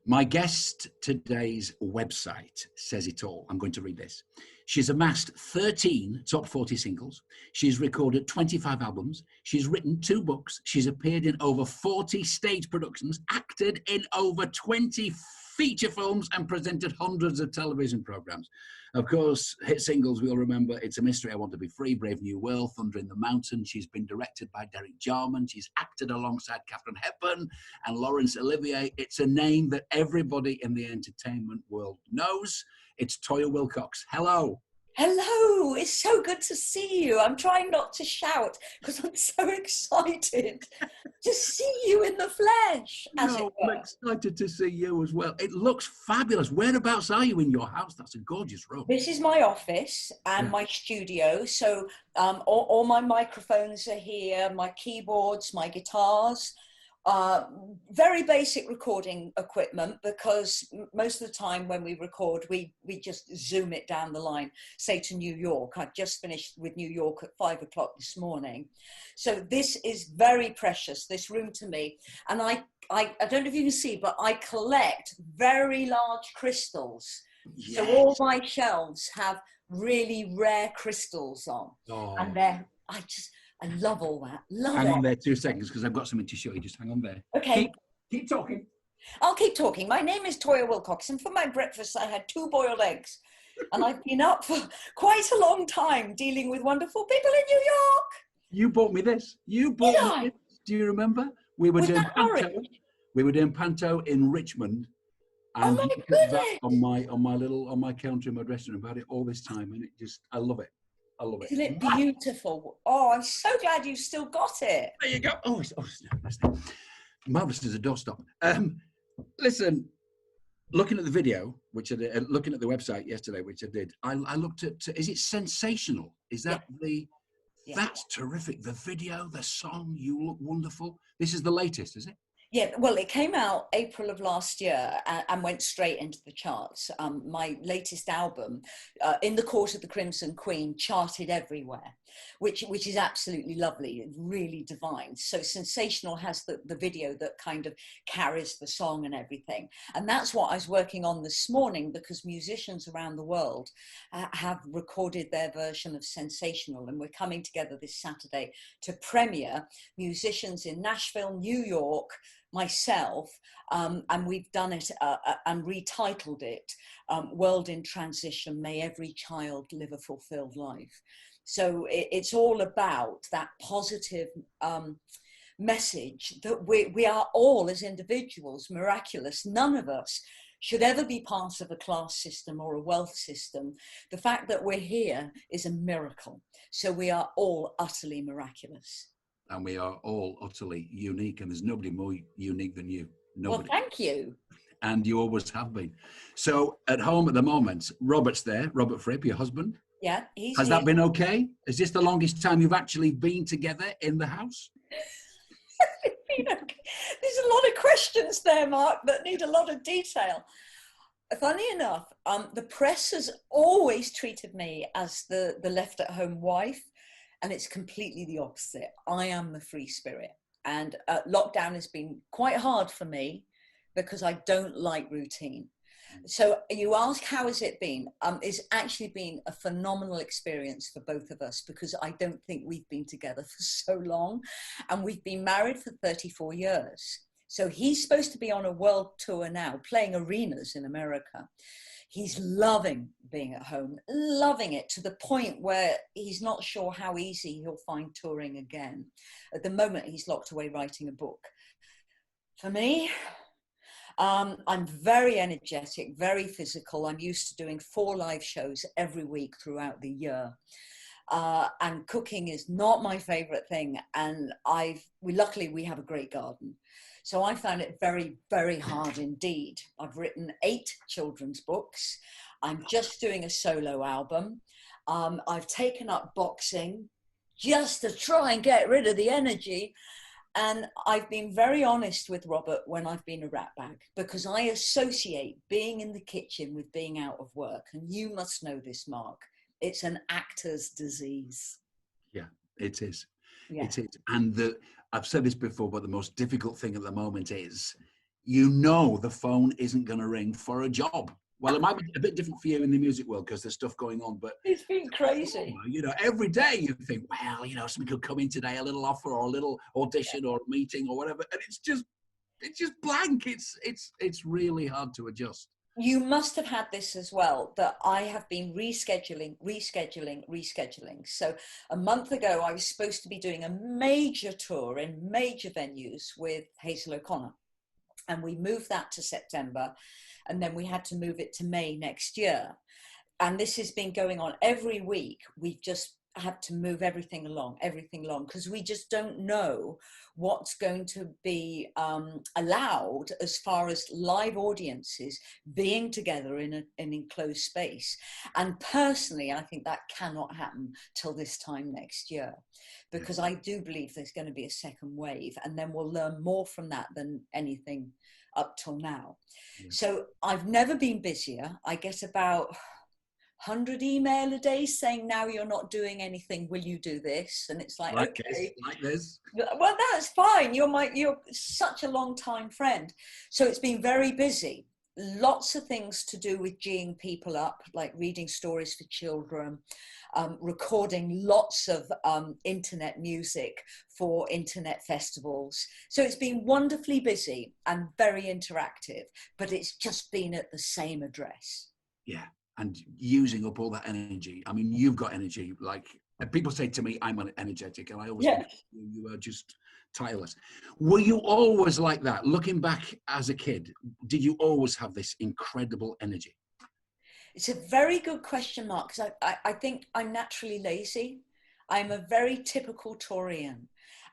My guest today's website says it all. I'm going to read this. She's amassed 13 top 40 singles. She's recorded 25 albums. She's written 2 books. She's appeared in over 40 stage productions, acted in over 20 feature films, and presented hundreds of television programs. Of course, hit singles we'll remember: It's a Mystery, I Want to Be Free, Brave New World, Thunder in the Mountain. She's been directed by Derek Jarman. She's acted alongside Katharine Hepburn and Laurence Olivier. It's a name that everybody in the entertainment world knows. It's Toyah Willcox. Hello. Hello, it's so good to see you. I'm trying not to shout because I'm so excited to see you in the flesh. I'm excited to see you as well. It looks fabulous. Whereabouts are you in your house? That's a gorgeous room. This is my office and my studio. So all my microphones are here, my keyboards, my guitars. Very basic recording equipment, because most of the time when we record, we just zoom it down the line, say to New York. I've just finished with New York at 5 o'clock this morning. So this is very precious, this room to me. And I don't know if you can see, but I collect very large crystals. Yes. So all my shelves have really rare crystals on. Oh. And I love all that. Hang on there 2 seconds, because I've got something to show you. Just hang on there. Okay. Keep talking. I'll keep talking. My name is Toyah Willcox, and for my breakfast I had 2 boiled eggs. And I've been up for quite a long time dealing with wonderful people in New York. You bought me this. You bought me this. Do you remember? We were doing Panto. We were doing Panto in Richmond. And oh my goodness. on my counter in my dressing room. I've had it all this time, and I love it. I love it. Isn't it beautiful? Oh, I'm so glad you've still got it. There you go. Oh, it's marvelous as a doorstop. Listen, looking at the video, which I did, looking at the website yesterday, which I did, I looked at, is it Sensational? Is that that's terrific. The video, the song, You Look Wonderful. This is the latest, is it? Yeah, well, it came out April of last year and went straight into the charts. My latest album, In the Court of the Crimson Queen, charted everywhere, which is absolutely lovely, really divine. So Sensational has the video that kind of carries the song and everything. And that's what I was working on this morning, because musicians around the world have recorded their version of Sensational. And we're coming together this Saturday to premiere, musicians in Nashville, New York, myself, and we've done it and retitled it World in Transition, May Every Child Live a Fulfilled Life. So it's all about that positive message that we are all, as individuals, miraculous. None of us should ever be part of a class system or a wealth system. The fact that we're here is a miracle. So we are all utterly miraculous. And we are all utterly unique, and there's nobody more unique than you. Nobody. Well, thank you. And you always have been. So at home at the moment, Robert's there, Robert Fripp, your husband. Yeah, he's Has that been okay? Is this the longest time you've actually been together in the house? There's a lot of questions there, Mark, that need a lot of detail. Funny enough, the press has always treated me as the left-at-home wife. And it's completely the opposite. I am the free spirit. And lockdown has been quite hard for me because I don't like routine. So you ask, how has it been? It's actually been a phenomenal experience for both of us, because I don't think we've been together for so long. And we've been married for 34 years. So he's supposed to be on a world tour now, playing arenas in America. He's loving being at home, loving it, to the point where he's not sure how easy he'll find touring again. At the moment, he's locked away writing a book. For me, I'm very energetic, very physical. I'm used to doing 4 live shows every week throughout the year. And cooking is not my favorite thing. And luckily we have a great garden. So I found it very, very hard indeed. I've written 8 children's books. I'm just doing a solo album. I've taken up boxing just to try and get rid of the energy. And I've been very honest with Robert when I've been a rat bag, because I associate being in the kitchen with being out of work. And you must know this, Mark. It's an actor's disease. Yeah, it is. Yeah. It is. And I've said this before, but the most difficult thing at the moment is you know the phone isn't going to ring for a job. Well, it might be a bit different for you in the music world because there's stuff going on, but It's been crazy. you know, every day you think, well, you know, something could come in today, a little offer or a little audition or a meeting or whatever, and it's just blank. It's really hard to adjust. You must have had this as well, that I have been rescheduling. So a month ago, I was supposed to be doing a major tour in major venues with Hazel O'Connor. And we moved that to September. And then we had to move it to May next year. And this has been going on every week. We've just had to move everything along, because we just don't know what's going to be allowed as far as live audiences being together in an enclosed space. And personally, I think that cannot happen till this time next year, because I do believe there's going to be a second wave, and then we'll learn more from that than anything up till now. Yeah. So I've never been busier. I get about 100 email a day saying, now you're not doing anything, will you do this? And it's like okay, like this. Well, that's fine. You're such a long time friend. So it's been very busy. Lots of things to do with geeing people up, like reading stories for children, recording lots of internet music for internet festivals. So it's been wonderfully busy and very interactive, but it's just been at the same address. Yeah. And using up all that energy. I mean, you've got energy. Like people say to me, I'm energetic, and I always think you are just tireless. Were you always like that? Looking back as a kid, did you always have this incredible energy? It's a very good question, Mark, because I think I'm naturally lazy. I'm a very typical Taurian.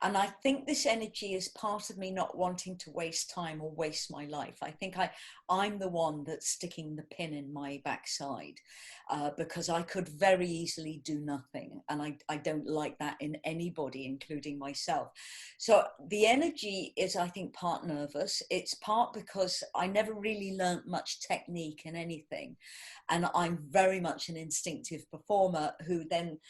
And I think this energy is part of me not wanting to waste time or waste my life. I think I'm the one that's sticking the pin in my backside because I could very easily do nothing. And I don't like that in anybody, including myself. So the energy is, I think, part nervous. It's part because I never really learnt much technique in anything. And I'm very much an instinctive performer who then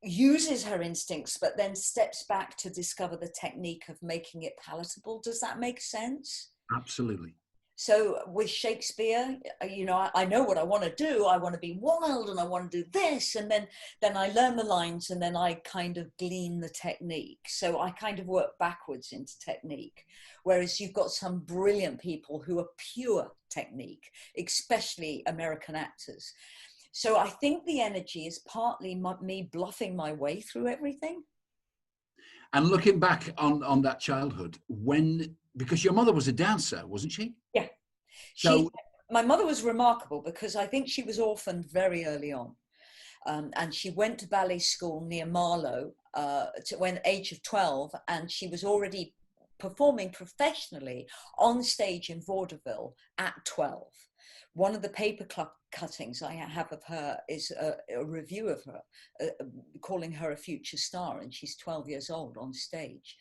uses her instincts, but then steps back to discover the technique of making it palatable. Does that make sense? Absolutely. So with Shakespeare, you know, I know what I want to do. I want to be wild and I want to do this. And then I learn the lines and then I kind of glean the technique. So I kind of work backwards into technique. Whereas you've got some brilliant people who are pure technique, especially American actors. So I think the energy is partly me bluffing my way through everything. And looking back on that childhood, because your mother was a dancer, wasn't she? Yeah. So my mother was remarkable because I think she was orphaned very early on. And she went to ballet school near Marlow when the age of 12, and she was already performing professionally on stage in vaudeville at 12. One of the paper cuttings I have of her is a review of her, calling her a future star, and she's 12 years old on stage.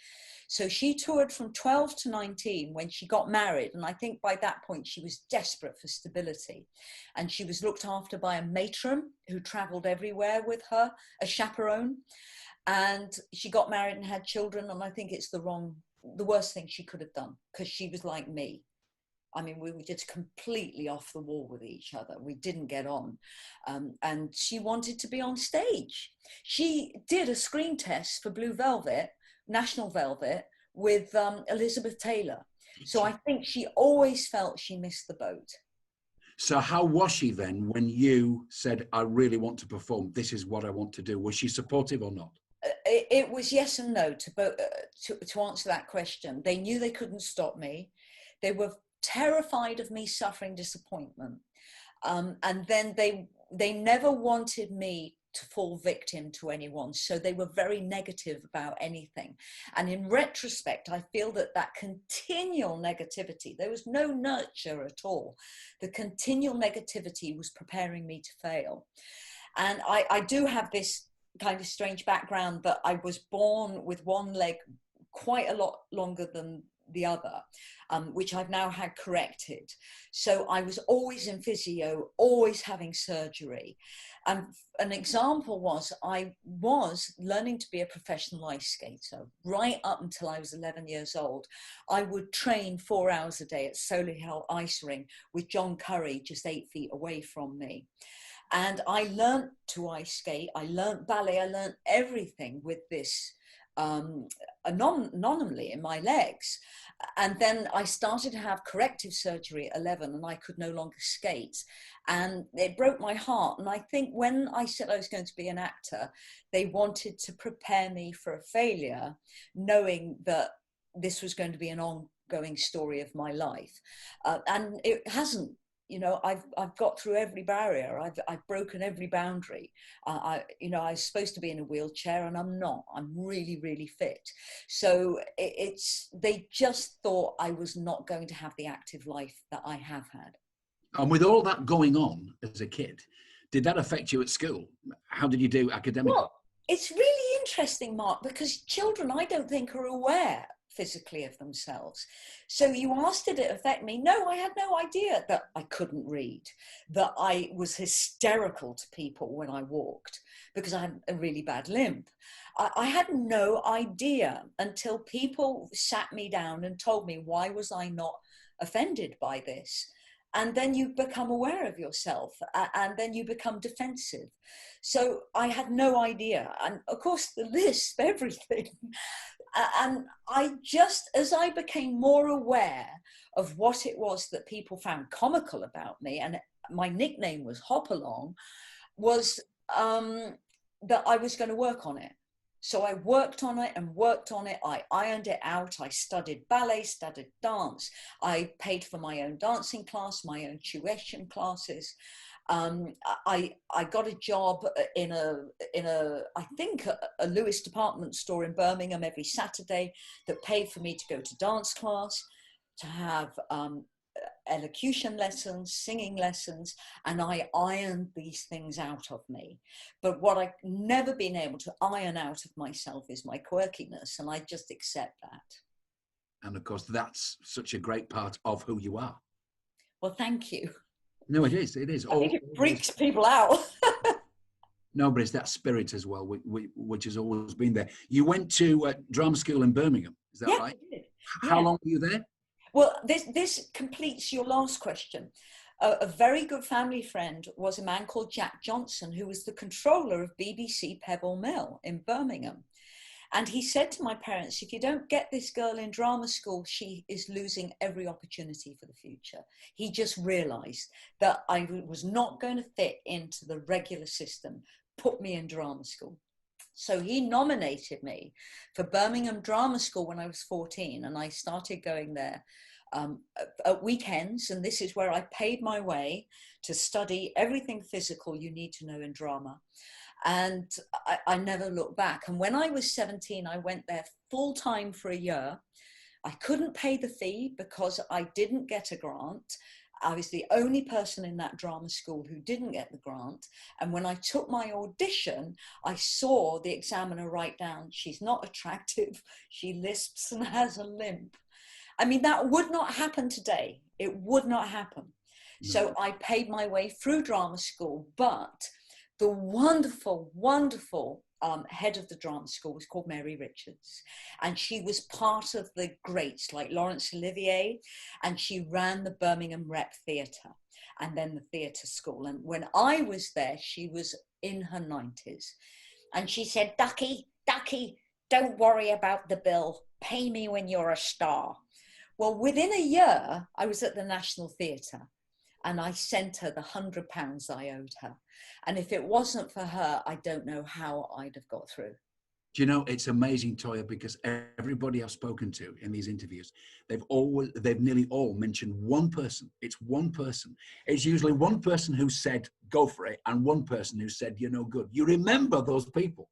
So she toured from 12 to 19 when she got married, and I think by that point she was desperate for stability. And she was looked after by a matron who travelled everywhere with her, a chaperone. And she got married and had children, and I think it's the worst thing she could have done, because she was like me. I mean, we were just completely off the wall with each other. We didn't get on. And she wanted to be on stage. She did a screen test for Blue Velvet, National Velvet, with Elizabeth Taylor. So I think she always felt she missed the boat. So how was she then when you said, I really want to perform, this is what I want to do? Was she supportive or not? It was yes and no to answer that question. They knew they couldn't stop me. They were terrified of me suffering disappointment, and then they never wanted me to fall victim to anyone, so they were very negative about anything. And in retrospect, I feel that continual negativity, there was no nurture at all. The continual negativity was preparing me to fail. And I do have this kind of strange background that I was born with one leg quite a lot longer than the other, which I've now had corrected. So I was always in physio, always having surgery. And an example was I was learning to be a professional ice skater right up until I was 11 years old. I would train 4 hours a day at Solihull Ice Ring with John Curry just 8 feet away from me. And I learnt to ice skate, I learnt ballet, I learnt everything with this anomaly in my legs. And then I started to have corrective surgery at 11 and I could no longer skate. And it broke my heart. And I think when I said I was going to be an actor, they wanted to prepare me for a failure, knowing that this was going to be an ongoing story of my life. And it hasn't. You know, I've got through every barrier. I've broken every boundary. I was supposed to be in a wheelchair and I'm not. I'm really, really fit. So they just thought I was not going to have the active life that I have had. And with all that going on as a kid, did that affect you at school? How did you do academically? Well, it's really interesting, Mark, because children, I don't think, are aware physically of themselves. So you asked, did it affect me? No, I had no idea that I couldn't read, that I was hysterical to people when I walked because I had a really bad limp. I had no idea until people sat me down and told me, why was I not offended by this? And then you become aware of yourself and then you become defensive. So I had no idea. And of course, the lisp, everything. And I just, as I became more aware of what it was that people found comical about me, and my nickname was Hopalong, was that I was going to work on it. So I worked on it and worked on it. I ironed it out. I studied ballet, studied dance. I paid for my own dancing class, my own tuition classes. I got a job in I think a Lewis department store in Birmingham every Saturday that paid for me to go to dance class, to have elocution lessons, singing lessons, and I ironed these things out of me. But what I've never been able to iron out of myself is my quirkiness, and I just accept that. And of course, that's such a great part of who you are. Well, thank you. No, it is. It is. I think it freaks people out. No, but it's that spirit as well, which has always been there. You went to drama school in Birmingham, is that right? I did. How long were you there? Well, this completes your last question. A very good family friend was a man called Jack Johnson, who was the controller of BBC Pebble Mill in Birmingham. And he said to my parents, if you don't get this girl in drama school, she is losing every opportunity for the future. He just realized that I was not going to fit into the regular system, put me in drama school. So he nominated me for Birmingham Drama School when I was 14, and I started going there at weekends, and this is where I paid my way to study everything physical you need to know in drama. And I never looked back. And when I was 17, I went there full time for a year. I couldn't pay the fee because I didn't get a grant. I was the only person in that drama school who didn't get the grant. And when I took my audition, I saw the examiner write down, she's not attractive, she lisps and has a limp. I mean, that would not happen today. It would not happen. No. So I paid my way through drama school, but the wonderful, wonderful head of the drama school was called Mary Richards. And she was part of the greats like Laurence Olivier, and she ran the Birmingham Rep Theatre and then the theatre school. And when I was there, she was in her 90s. And she said, Ducky, don't worry about the bill. Pay me when you're a star. Well, within a year, I was at the National Theatre. And I sent her the £100 I owed her. And if it wasn't for her, I don't know how I'd have got through. Do you know, it's amazing, Toyah, because everybody I've spoken to in these interviews, they've nearly all mentioned one person. It's one person. It's usually one person who said, go for it, and one person who said, you're no good. You remember those people.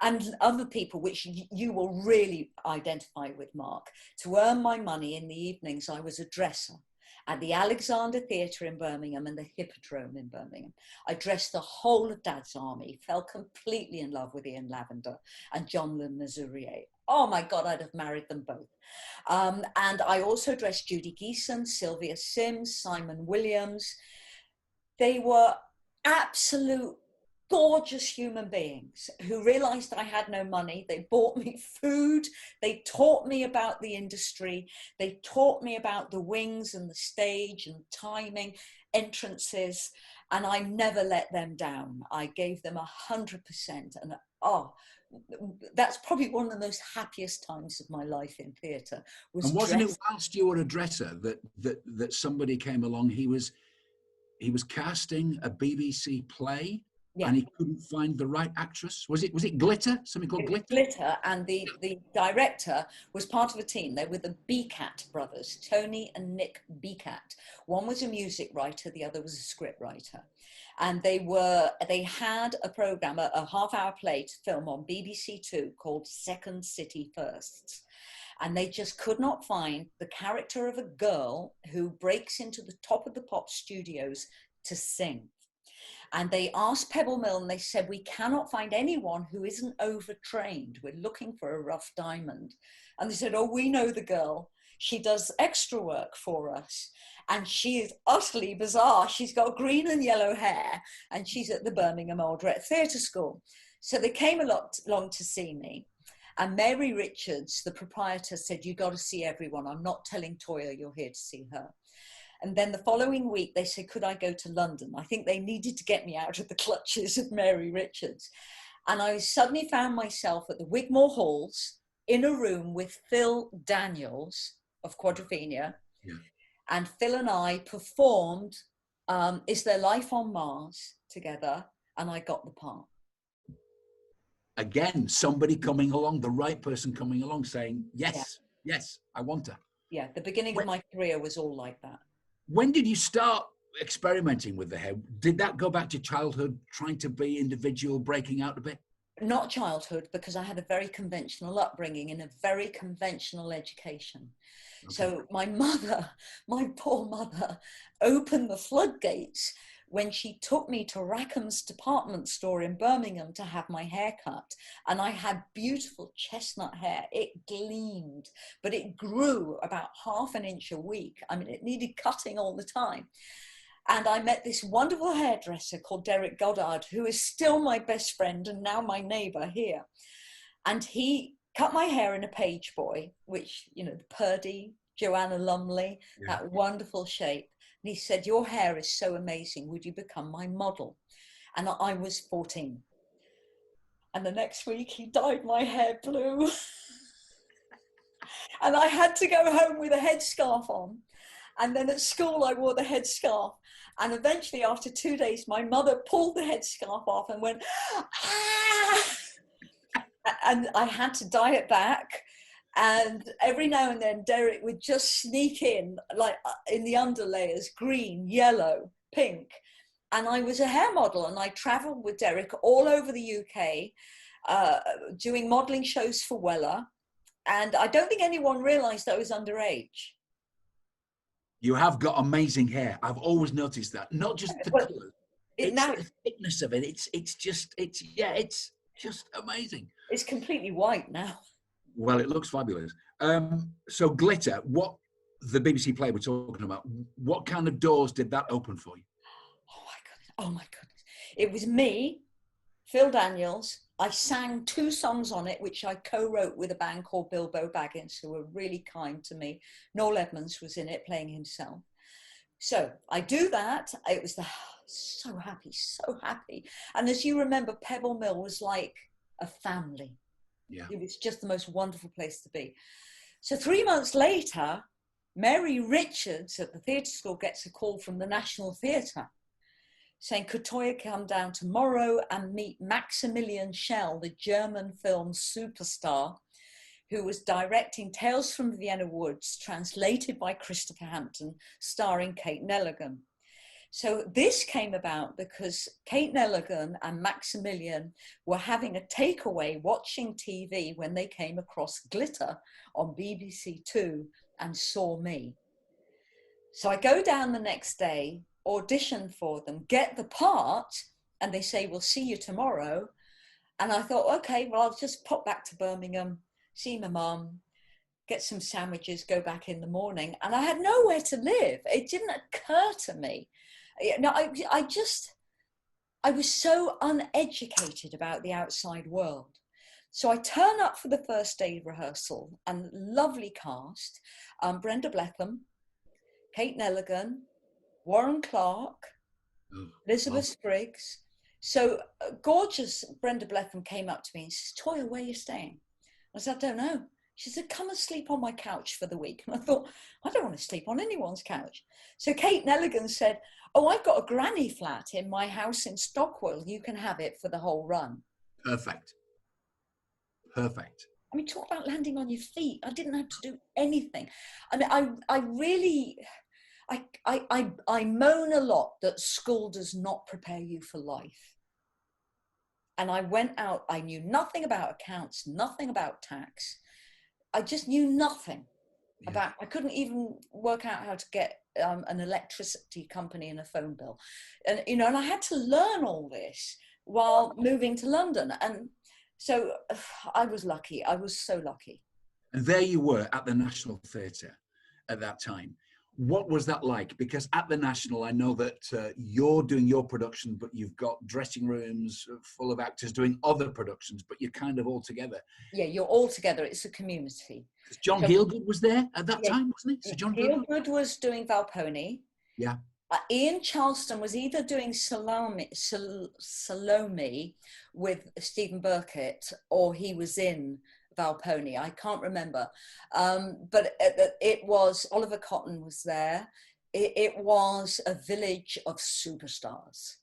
And other people, which you will really identify with, Mark. To earn my money in the evenings, I was a dresser at the Alexander Theatre in Birmingham and the Hippodrome in Birmingham. I dressed the whole of Dad's Army, fell completely in love with Ian Lavender and John Le Mesurier. Oh my God, I'd have married them both. And I also dressed Judy Geeson, Sylvia Sims, Simon Williams. They were absolute gorgeous human beings who realized I had no money. They bought me food. They taught me about the industry. They taught me about the wings and the stage and timing, entrances, and I never let them down. I gave them 100%. And that's probably one of the most happiest times of my life in theatre. And wasn't it whilst you were a dresser that somebody came along? He was casting a BBC play, Yeah. and he couldn't find the right actress. Was it Glitter? Something called Glitter? Glitter, and the director was part of a team. They were the Becat brothers, Tony and Nick Becat. One was a music writer, the other was a script writer. And they had a program, a half-hour play to film on BBC Two called Second City Firsts. And they just could not find the character of a girl who breaks into the Top of the Pop studios to sing. And they asked Pebble Mill, and they said, we cannot find anyone who isn't overtrained. We're looking for a rough diamond. And they said, oh, we know the girl. She does extra work for us. And she is utterly bizarre. She's got green and yellow hair, and she's at the Birmingham Aldrete Theatre School. So they came along to see me. And Mary Richards, the proprietor, said, you got to see everyone. I'm not telling Toyah you're here to see her. And then the following week, they said, could I go to London? I think they needed to get me out of the clutches of Mary Richards. And I suddenly found myself at the Wigmore Halls in a room with Phil Daniels of Quadrophenia. Yeah. And Phil and I performed Is There Life on Mars together, and I got the part. Again, somebody coming along, the right person coming along saying, yes, yes, I want her. Yeah, the beginning of my career was all like that. When did you start experimenting with the hair? Did that go back to childhood, trying to be individual, breaking out a bit? Not childhood, because I had a very conventional upbringing and a very conventional education. Okay. So my mother, my poor mother, opened the floodgates when she took me to Rackham's department store in Birmingham to have my hair cut. And I had beautiful chestnut hair. It gleamed, but it grew about ½ an inch a week. I mean, it needed cutting all the time. And I met this wonderful hairdresser called Derek Goddard, who is still my best friend and now my neighbor here. And he cut my hair in a page boy, which, you know, the Purdy, Joanna Lumley, that wonderful shape. And he said, your hair is so amazing. Would you become my model? And I was 14. And the next week he dyed my hair blue. And I had to go home with a headscarf on. And then at school I wore the headscarf. And eventually after 2 days, my mother pulled the headscarf off and went, ah! And I had to dye it back. And every now and then, Derek would just sneak in, like in the underlayers, green, yellow, pink. And I was a hair model, and I traveled with Derek all over the UK, doing modeling shows for Weller. And I don't think anyone realized I was underage. You have got amazing hair. I've always noticed that. Not just the colour, it's the thickness of it. It's just amazing. It's completely white now. Well, it looks fabulous. So Glitter, what the BBC play we're talking about, what kind of doors did that open for you? Oh my goodness. It was me, Phil Daniels. I sang 2 songs on it, which I co-wrote with a band called Bilbo Baggins, who were really kind to me. Noel Edmonds was in it, playing himself. So I do that. It was so happy. And as you remember, Pebble Mill was like a family. Yeah. It was just the most wonderful place to be. So 3 months later, Mary Richards at the theatre school gets a call from the National Theatre saying, could Toyah come down tomorrow and meet Maximilian Schell, the German film superstar, who was directing Tales from Vienna Woods, translated by Christopher Hampton, starring Kate Nelligan. So this came about because Kate Nelligan and Maximilian were having a takeaway watching TV when they came across Glitter on BBC Two and saw me. So I go down the next day, audition for them, get the part, and they say, we'll see you tomorrow. And I thought, okay, well, I'll just pop back to Birmingham, see my mum, get some sandwiches, go back in the morning. And I had nowhere to live. It didn't occur to me. No, I was so uneducated about the outside world. So I turn up for the first day rehearsal, and lovely cast, Brenda Bletham, Kate Nelligan, Warren Clark, Elizabeth Spriggs. So gorgeous Brenda Bletham came up to me and says, Toyah, where are you staying? I said, I don't know. She said, come and sleep on my couch for the week. And I thought, I don't want to sleep on anyone's couch. So Kate Nelligan said, oh, I've got a granny flat in my house in Stockwell. You can have it for the whole run. Perfect. Perfect. I mean, talk about landing on your feet. I didn't have to do anything. I mean, I really, I moan a lot that school does not prepare you for life. And I went out, I knew nothing about accounts, nothing about tax. I just knew nothing about, I couldn't even work out how to get an electricity company and a phone bill. And, you know, and I had to learn all this while moving to London. And so I was lucky. I was so lucky. And there you were at the National Theatre at that time. What was that like? Because at the National, I know that you're doing your production, but you've got dressing rooms full of actors doing other productions, but you're kind of all together. Yeah, you're all together. It's a community. John Gielgud was there at that time, wasn't he? So John Gielgud was doing Valpone. Yeah. Ian Charleston was either doing Salome with Stephen Burkett, or he was in Valpone. I can't remember. But it was, Oliver Cotton was there. It was a village of superstars.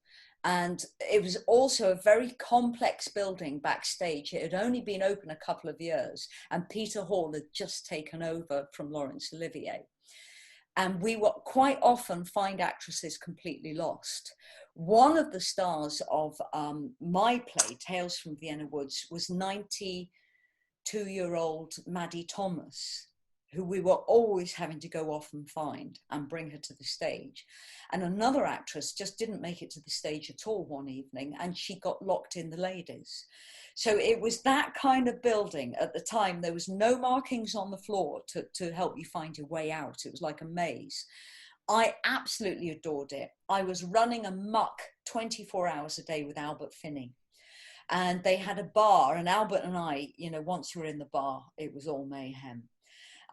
And it was also a very complex building backstage. It had only been open a couple of years, and Peter Hall had just taken over from Laurence Olivier. And we would quite often find actresses completely lost. One of the stars of my play, Tales from Vienna Woods, was 92-year-old Maddie Thomas, who we were always having to go off and find and bring her to the stage. And another actress just didn't make it to the stage at all one evening, and she got locked in the ladies. So it was that kind of building at the time. There was no markings on the floor to help you find your way out. It was like a maze. I absolutely adored it. I was running amok 24 hours a day with Albert Finney. And they had a bar, and Albert and I, you know, once we were in the bar, it was all mayhem.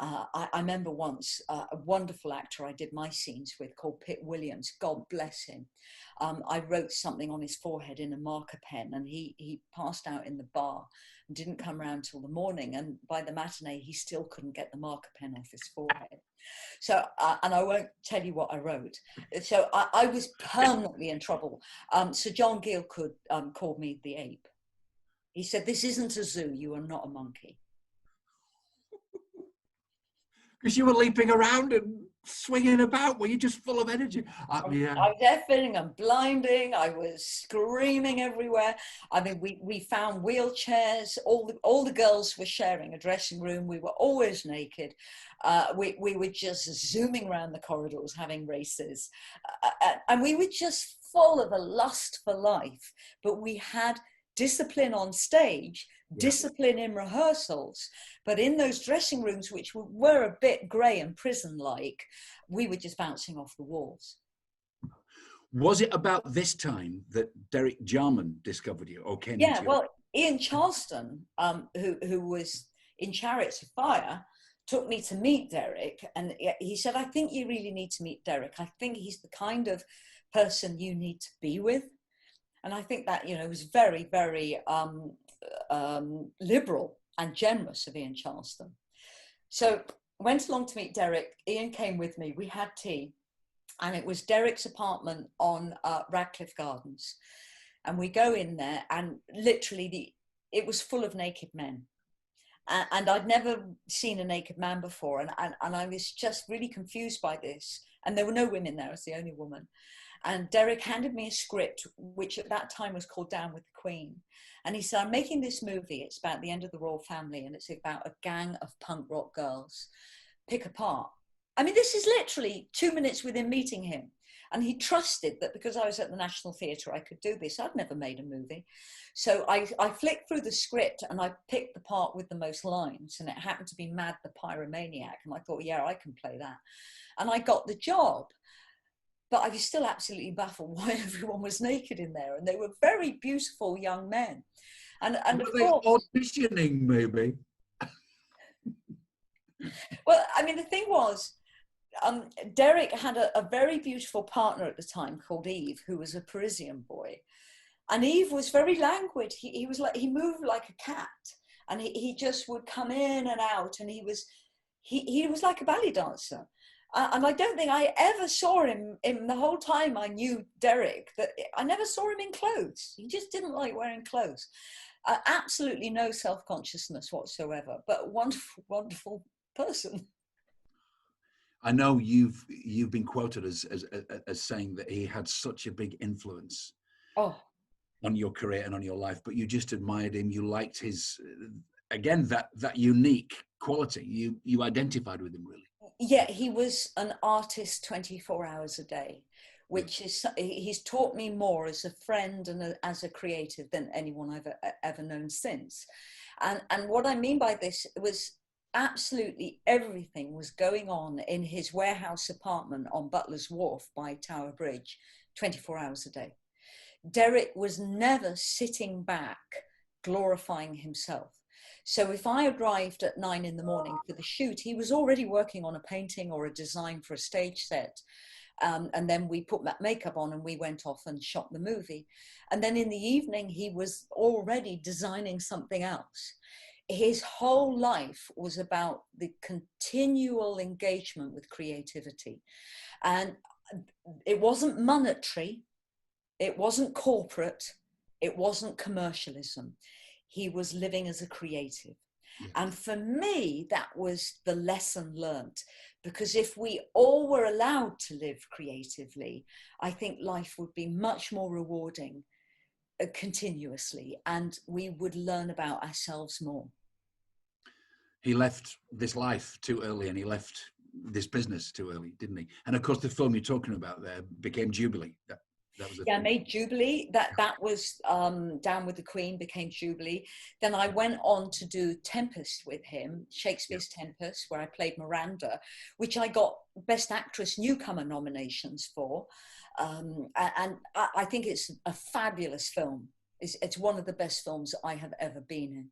I remember once a wonderful actor I did my scenes with called Pitt Williams, God bless him. I wrote something on his forehead in a marker pen, and he passed out in the bar and didn't come around till the morning. And by the matinee, he still couldn't get the marker pen off his forehead. So, and I won't tell you what I wrote. So I was permanently in trouble. Sir John Gielgud called me the ape. He said, this isn't a zoo, you are not a monkey. Because you were leaping around and swinging about. Were you just full of energy? I was effing and blinding. I was screaming everywhere. I mean, we found wheelchairs. All the girls were sharing a dressing room. We were always naked. We were just zooming around the corridors, having races. And we were just full of a lust for life. But we had discipline on stage, discipline in rehearsals, but in those dressing rooms, which were a bit grey and prison-like, we were just bouncing off the walls. Was it about this time that Derek Jarman discovered you? Or came into well, Ian Charleston, who was in Chariots of Fire, took me to meet Derek, and he said, I think you really need to meet Derek. I think he's the kind of person you need to be with. And I think that, you know, was very, very liberal and generous of Ian Charleston. So went along to meet Derek. Ian came with me. We had tea. And it was Derek's apartment on Radcliffe Gardens. And we go in there, and literally it was full of naked men. And I'd never seen a naked man before. And I was just really confused by this. And there were no women there. I was the only woman. And Derek handed me a script, which at that time was called Down with the Queen. And he said, I'm making this movie. It's about the end of the royal family, and it's about a gang of punk rock girls. Pick a part. I mean, this is literally 2 minutes within meeting him. And he trusted that because I was at the National Theatre, I could do this. I'd never made a movie. So I flicked through the script and I picked the part with the most lines. And it happened to be Mad the Pyromaniac. And I thought, yeah, I can play that. And I got the job. But I was still absolutely baffled why everyone was naked in there. And they were very beautiful young men. And were they auditioning, maybe? Well, I mean, the thing was, Derek had a very beautiful partner at the time called Yves, who was a Parisian boy. And Yves was very languid. He moved like a cat. And he just would come in and out. And he was like a ballet dancer. And I don't think I ever saw him in the whole time I knew Derek, that I never saw him in clothes. He just didn't like wearing clothes. Absolutely no self-consciousness whatsoever, but wonderful, wonderful person. I know you've been quoted as saying that he had such a big influence on your career and on your life, but you just admired him. You liked his, again, that unique quality. You identified with him, really. Yeah, he was an artist 24 hours a day, which is, he's taught me more as a friend and as a creative than anyone I've ever known since. And what I mean by this was absolutely everything was going on in his warehouse apartment on Butler's Wharf by Tower Bridge, 24 hours a day. Derek was never sitting back glorifying himself. So if I arrived at 9 in the morning for the shoot, he was already working on a painting or a design for a stage set. And then we put that makeup on and we went off and shot the movie. And then in the evening, he was already designing something else. His whole life was about the continual engagement with creativity. And it wasn't monetary, it wasn't corporate, it wasn't commercialism. He was living as a creative. Yes. And for me, that was the lesson learned, because if we all were allowed to live creatively, I think life would be much more rewarding continuously, and we would learn about ourselves more. He left this life too early, and he left this business too early, didn't he? And of course, the film you're talking about there became Jubilee. That was I made Jubilee. That was Down with the Queen, became Jubilee. Then I went on to do Tempest with him, Shakespeare's Tempest, where I played Miranda, which I got Best Actress Newcomer nominations for. And I think it's a fabulous film. It's one of the best films I have ever been in.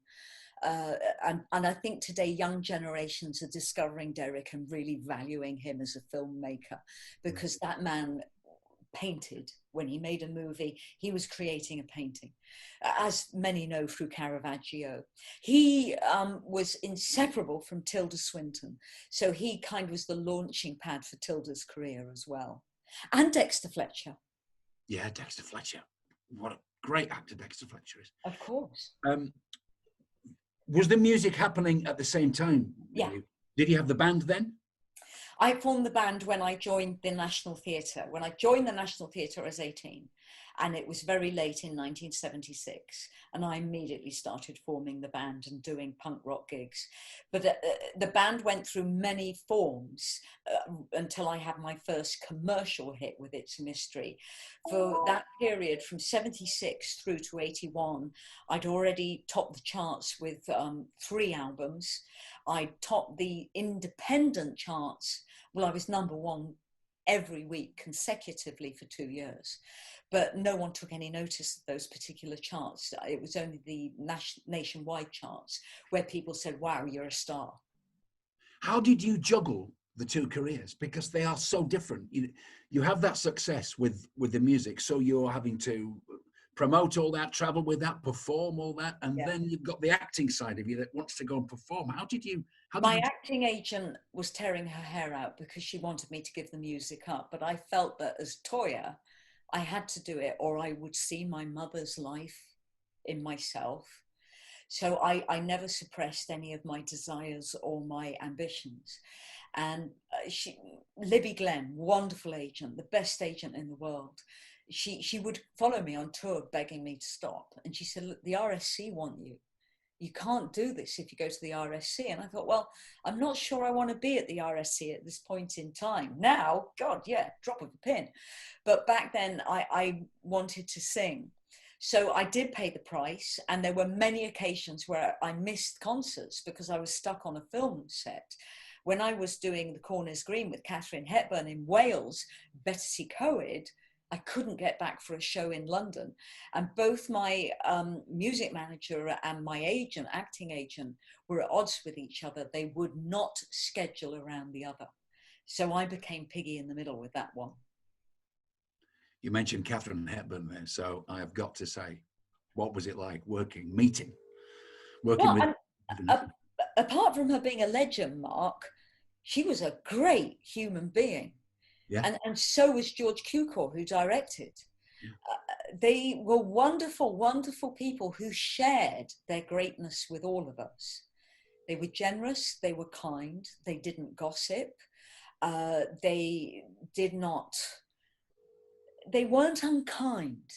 And I think today young generations are discovering Derek and really valuing him as a filmmaker, because that man painted. When he made a movie, he was creating a painting, as many know through Caravaggio. He was inseparable from Tilda Swinton, so he kind of was the launching pad for Tilda's career as well. And Dexter Fletcher. Yeah, Dexter Fletcher. What a great actor Dexter Fletcher is. Of course. Was the music happening at the same time? Yeah. Did you have the band then? I formed the band when I joined the National Theatre. When I joined the National Theatre, I was 18, and it was very late in 1976. And I immediately started forming the band and doing punk rock gigs. But the band went through many forms until I had my first commercial hit with It's a Mystery. For that period, from 76 through to 81, I'd already topped the charts with 3 albums. I topped the independent charts. Well, I was #1 every week consecutively for 2 years, but no one took any notice of those particular charts. It was only the nationwide charts where people said, wow, you're a star. How did you juggle the 2 careers? Because they are so different. You have that success with the music, so you're having to promote all that, travel with that, perform all that, and then you've got the acting side of you that wants to go and perform. My acting agent was tearing her hair out because she wanted me to give the music up, but I felt that as Toyah, I had to do it or I would see my mother's life in myself. So I never suppressed any of my desires or my ambitions. And Libby Glenn, wonderful agent, the best agent in the world, she would follow me on tour begging me to stop. And she said, look, the RSC want you. you can't do this if you go to the RSC. And I thought, well, I'm not sure I want to be at the RSC at this point in time. Now, God, yeah, drop of a pin. But back then I wanted to sing. So I did pay the price, and there were many occasions where I missed concerts because I was stuck on a film set. When I was doing The Corners Green with Katharine Hepburn in Wales, Betty Coed, I couldn't get back for a show in London. And both my music manager and my agent, acting agent, were at odds with each other. They would not schedule around the other. So I became piggy in the middle with that one. You mentioned Katharine Hepburn there, so I have got to say, what was it like working with? Apart from her being a legend, Mark, she was a great human being. Yeah. And so was George Cukor, who directed. Yeah. They were wonderful, wonderful people who shared their greatness with all of us. They were generous, they were kind, they didn't gossip, they weren't unkind.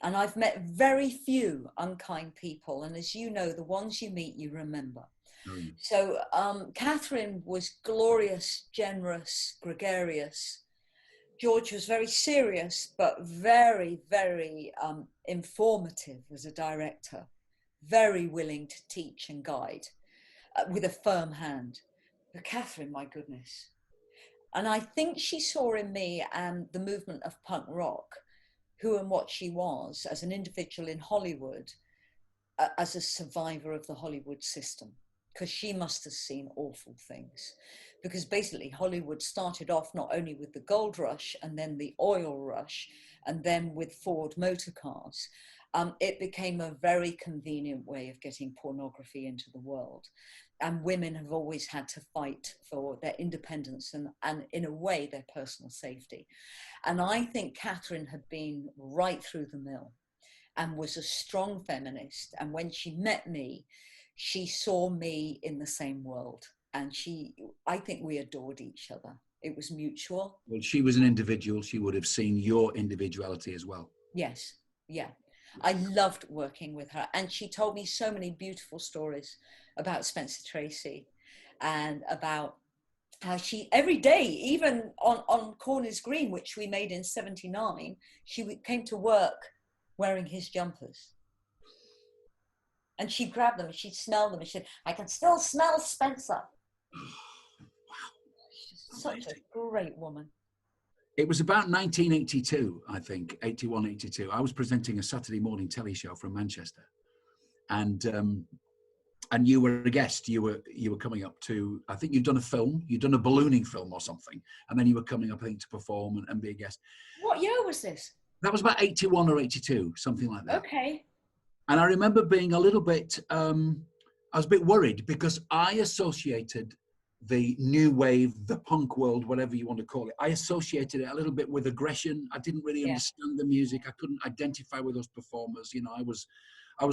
And I've met very few unkind people. And as you know, the ones you meet, you remember. Mm. So Katharine was glorious, generous, gregarious. George was very serious, but very, very informative as a director. Very willing to teach and guide with a firm hand. But Katharine, my goodness. And I think she saw in me and the movement of punk rock, who and what she was as an individual in Hollywood, as a survivor of the Hollywood system, because she must have seen awful things. Because basically Hollywood started off not only with the gold rush and then the oil rush, and then with Ford motor cars. It became a very convenient way of getting pornography into the world. And women have always had to fight for their independence and in a way, their personal safety. And I think Katharine had been right through the mill and was a strong feminist. And when she met me, she saw me in the same world. And I think we adored each other. It was mutual. Well, she was an individual. She would have seen your individuality as well. Yes, yeah. I loved working with her. And she told me so many beautiful stories about Spencer Tracy and about how she, every day, even on Corners Green, which we made in '79, she came to work wearing his jumpers. And she'd grab them and she'd smell them and she'd, I can still smell Spencer. Wow. She's such a great woman. It was about 1982, I think, 81, 82. I was presenting a Saturday morning telly show from Manchester. And you were a guest. You were coming up to, I think you'd done a film, you'd done a ballooning film or something. And then you were coming up, I think, to perform and be a guest. What year was this? That was about 81 or 82, something like that. Okay. And I remember being a little bit, I was a bit worried because I associated the new wave, the punk world, whatever you want to call it. I associated it a little bit with aggression. I didn't really understand the music. I couldn't identify with those performers. You know, I was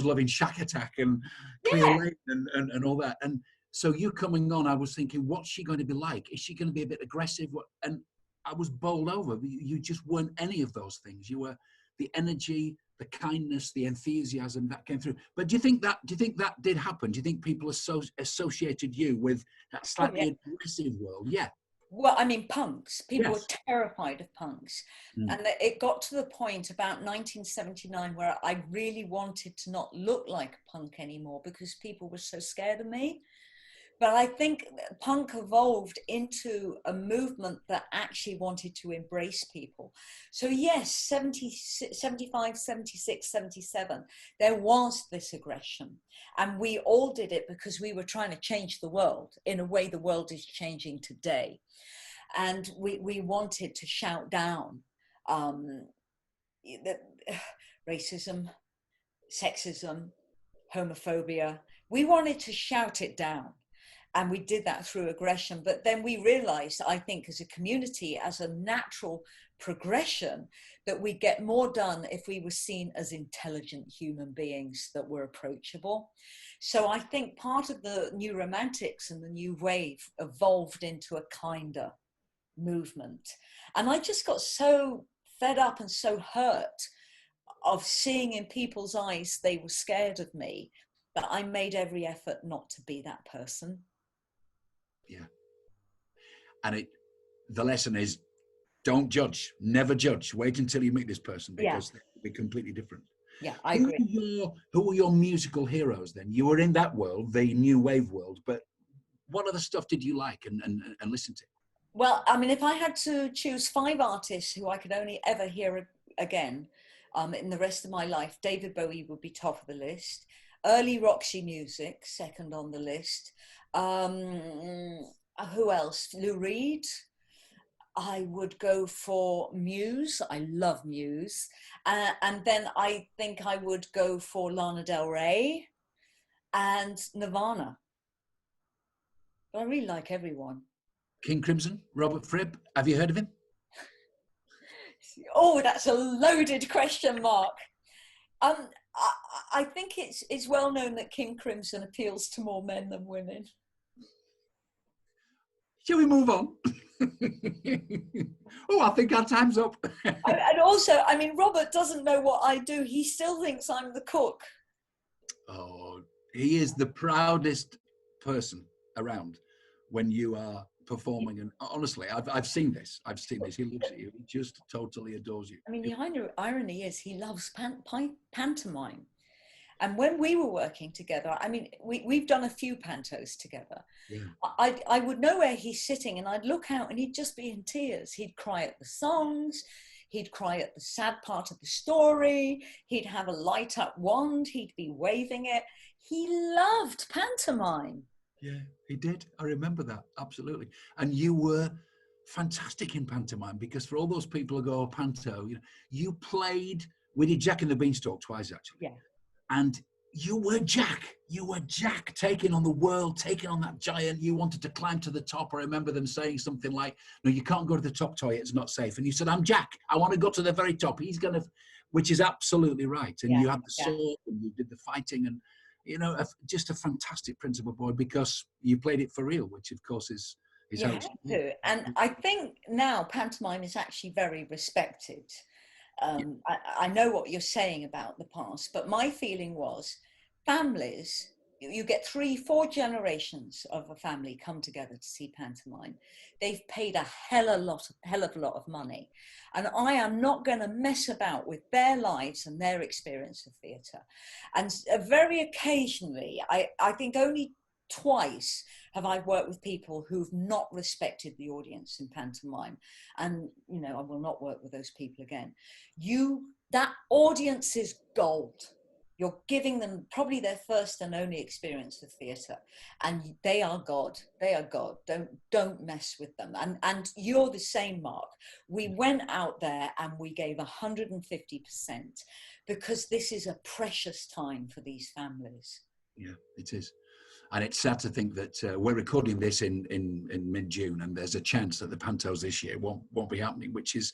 loving Shack Attack and Cleo Lane and all that. And so you coming on, I was thinking, what's she going to be like? Is she going to be a bit aggressive? And I was bowled over. You just weren't any of those things. You were the energy, the kindness, the enthusiasm that came through. But do you think that did happen? Do you think people associated you with that slightly aggressive world? Yeah. Well, I mean, punks. People were terrified of punks. And it got to the point about 1979 where I really wanted to not look like a punk anymore because people were so scared of me. But I think punk evolved into a movement that actually wanted to embrace people. So yes, 75, 76, 77, there was this aggression. And we all did it because we were trying to change the world in a way the world is changing today. And we wanted to shout down racism, sexism, homophobia. We wanted to shout it down. And we did that through aggression. But then we realized, I think, as a community, as a natural progression, that we get more done if we were seen as intelligent human beings that were approachable. So I think part of the new romantics and the new wave evolved into a kinder movement. And I just got so fed up and so hurt of seeing in people's eyes they were scared of me. that I made every effort not to be that person. Yeah. And the lesson is, don't judge, never judge. Wait until you meet this person, because they'll be completely different. Yeah, I agree. Who were your musical heroes then? You were in that world, the new wave world, but what other stuff did you like and listen to? Well, I mean, if I had to choose 5 artists who I could only ever hear again in the rest of my life, David Bowie would be top of the list. Early Roxy music, second on the list. Who else? Lou Reed. I would go for Muse. I love Muse. And then I think I would go for Lana Del Rey and Nirvana. But I really like everyone. King Crimson, Robert Fripp. Have you heard of him? Oh, that's a loaded question, Mark. I think it's well known that King Crimson appeals to more men than women. Shall we move on? Oh, I think our time's up. And also, I mean, Robert doesn't know what I do. He still thinks I'm the cook. Oh, he is the proudest person around when you are performing. And honestly, I've seen this. He looks at you. He just totally adores you. I mean, the irony is he loves pantomime. And when we were working together, I mean, we've done a few pantos together. Yeah. I would know where he's sitting, and I'd look out and he'd just be in tears. He'd cry at the songs. He'd cry at the sad part of the story. He'd have a light up wand. He'd be waving it. He loved pantomime. Yeah, he did. I remember that. Absolutely. And you were fantastic in pantomime, because for all those people who go, panto, you played, we did Jack and the Beanstalk twice, actually. Yeah. And you were Jack. You were Jack, taking on the world, taking on that giant. You wanted to climb to the top. I remember them saying something like, no, you can't go to the top, Toyah, it's not safe. And you said, I'm Jack. I want to go to the very top. He's going to, which is absolutely right. And you had the sword and you did the fighting, and, just a fantastic principal boy, because you played it for real, which of course is how it's to. And I think now pantomime is actually very respected. I know what you're saying about the past, but my feeling was families, you get 3-4 generations of a family come together to see pantomime. They've paid a hell of a lot of money. And I am not going to mess about with their lives and their experience of theatre. And very occasionally, I think only twice have I worked with people who've not respected the audience in pantomime. And, I will not work with those people again. That audience is gold. You're giving them probably their first and only experience of theatre, and they are God. They are God. Don't mess with them. And you're the same, Mark. We went out there and we gave 150%, because this is a precious time for these families. Yeah, it is. And it's sad to think that we're recording this in mid-June, and there's a chance that the pantos this year won't be happening, which is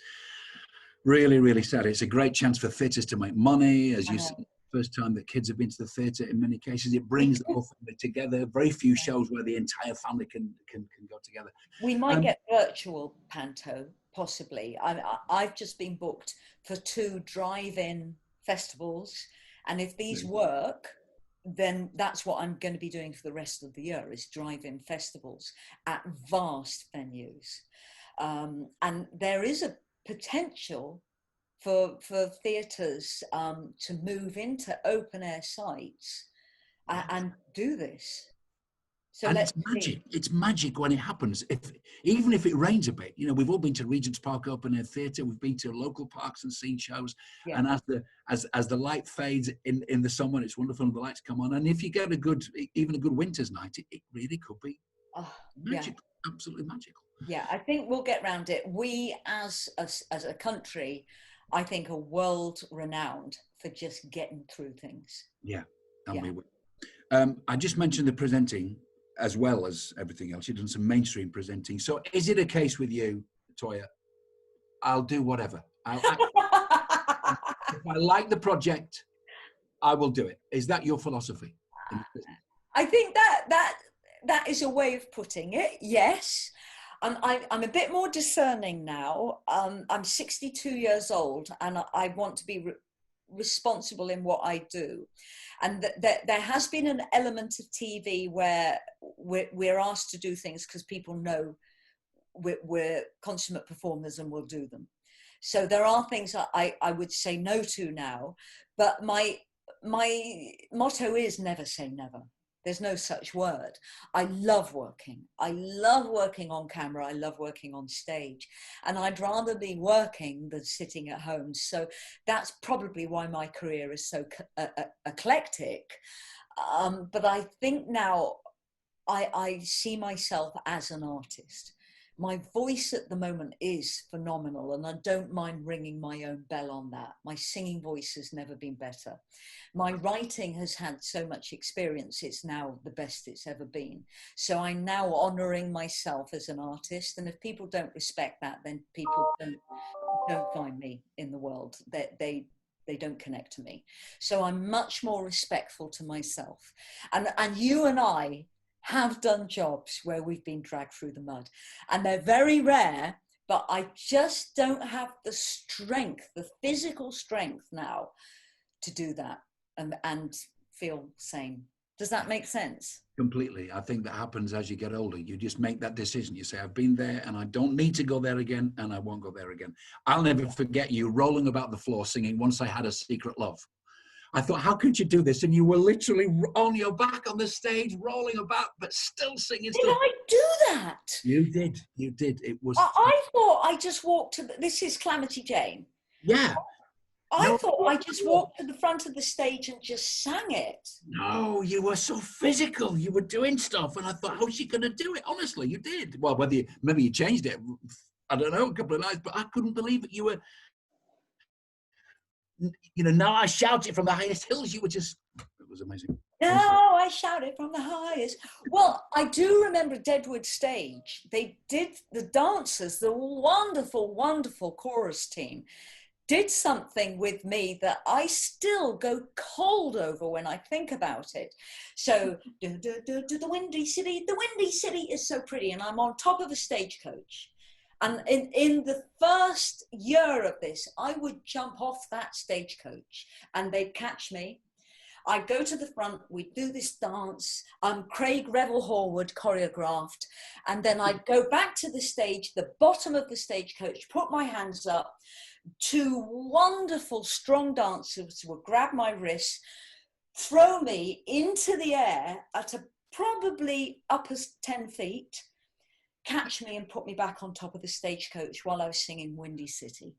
really, really sad. It's a great chance for theatres to make money, as you said. First time that kids have been to the theatre in many cases. It brings the whole family together. Very few shows where the entire family can go together. We might get virtual panto, possibly. I've just been booked for 2 drive-in festivals, and if these work, then that's what I'm going to be doing for the rest of the year, is drive-in festivals at vast venues. And there is a potential for theatres to move into open-air sites and do this. So and it's magic. It's magic when it happens. Even if it rains a bit, we've all been to Regent's Park Open Air Theatre. We've been to local parks and seen shows. Yeah. And as the light fades in the summer, it's wonderful, and the lights come on. And if you get even a good winter's night, it really could be magical, absolutely magical. Yeah, I think we'll get around it. We, as a country, I think, are world renowned for just getting through things. Yeah, and we will. I just mentioned the presenting as well as everything else. You've done some mainstream presenting. So is it a case with you, Toyah, I'll do whatever. If I like the project, I will do it. Is that your philosophy? I think that is a way of putting it, yes. I'm a bit more discerning now. I'm 62 years old, and I want to be responsible in what I do. And there has been an element of TV where we're asked to do things because people know we're consummate performers and will do them. So there are things I would say no to now, but my motto is never say never. There's no such word. I love working. I love working on camera. I love working on stage. And I'd rather be working than sitting at home. So that's probably why my career is so eclectic. But I think now I see myself as an artist. My voice at the moment is phenomenal, and I don't mind ringing my own bell on that. My singing voice has never been better. My writing has had so much experience, it's now the best it's ever been. So I'm now honouring myself as an artist, and if people don't respect that, then people don't find me in the world. They don't connect to me. So I'm much more respectful to myself. And you and I have done jobs where we've been dragged through the mud, and they're very rare, but I just don't have the strength, the physical strength now to do that and feel sane. Does that make sense? Completely. I think that happens as you get older. You just make that decision. You say, I've been there and I don't need to go there again, and I won't go there again. I'll never forget you rolling about the floor singing Once I Had a Secret Love. I thought, how could you do this? And you were literally on your back on the stage, rolling about, but still singing. Did I do that? You did. You did. It was. I thought I just walked to this is Calamity Jane. Yeah. I thought I just walked to the front of the stage and just sang it. No, you were so physical. You were doing stuff. And I thought, how's she going to do it? Honestly, you did. Well, maybe you changed it. I don't know, a couple of nights, but I couldn't believe it. You were. Now I shout it from the highest hills. You were just, it was amazing. No, I shouted from the highest. Well, I do remember Deadwood Stage. They did, the dancers, the wonderful, wonderful chorus team, did something with me that I still go cold over when I think about it. So, the Windy City is so pretty. And I'm on top of a stagecoach. And in the first year of this, I would jump off that stagecoach and they'd catch me. I'd go to the front, we'd do this dance, Craig Revel Horwood choreographed, and then I'd go back to the stage, the bottom of the stagecoach, put my hands up. Two wonderful, strong dancers would grab my wrists, throw me into the air at probably up as 10 feet, catch me and put me back on top of the stagecoach while I was singing Windy City.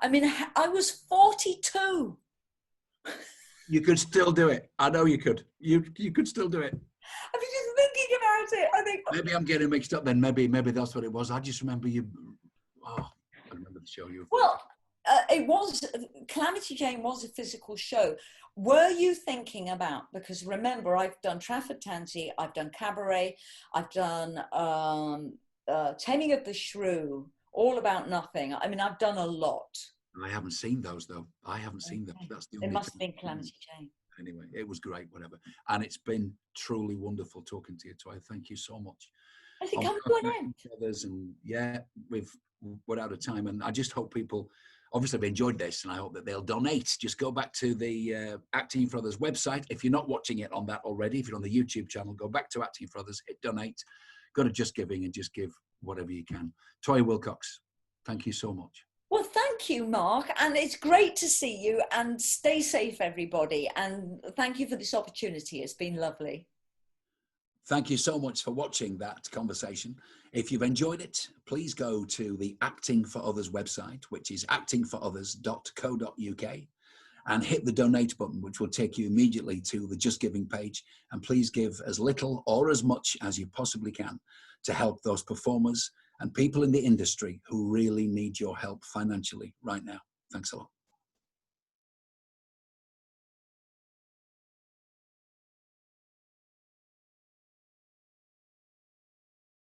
I mean, I was 42. You could still do it. I know you could. You could still do it. I'm just thinking about it. I think maybe I'm getting mixed up then. Maybe that's what it was. I just remember you. Oh, I remember the show you. Well, it was Calamity Jane was a physical show. Were you thinking about, because remember, I've done Trafford Tansy, I've done Cabaret, I've done Taming of the Shrew, All About Nothing. I mean, I've done a lot. I haven't seen those though. I haven't seen them. That's the only It must have been Calamity Jane. Anyway, it was great, whatever. And it's been truly wonderful talking to you, Toyah. Thank you so much. Has it come to an end? And yeah, we're out of time. And I just hope people obviously have enjoyed this, and I hope that they'll donate. Just go back to the Acting for Others website. If you're not watching it on that already, if you're on the YouTube channel, go back to Acting for Others, hit donate, go to Just Giving and just give whatever you can. Toyah Willcox, thank you so much. Well, thank you, Mark. And it's great to see you, and stay safe, everybody. And thank you for this opportunity. It's been lovely. Thank you so much for watching that conversation. If you've enjoyed it, please go to the Acting for Others website, which is actingforothers.co.uk, and hit the donate button, which will take you immediately to the Just Giving page. And please give as little or as much as you possibly can to help those performers and people in the industry who really need your help financially right now. Thanks a lot.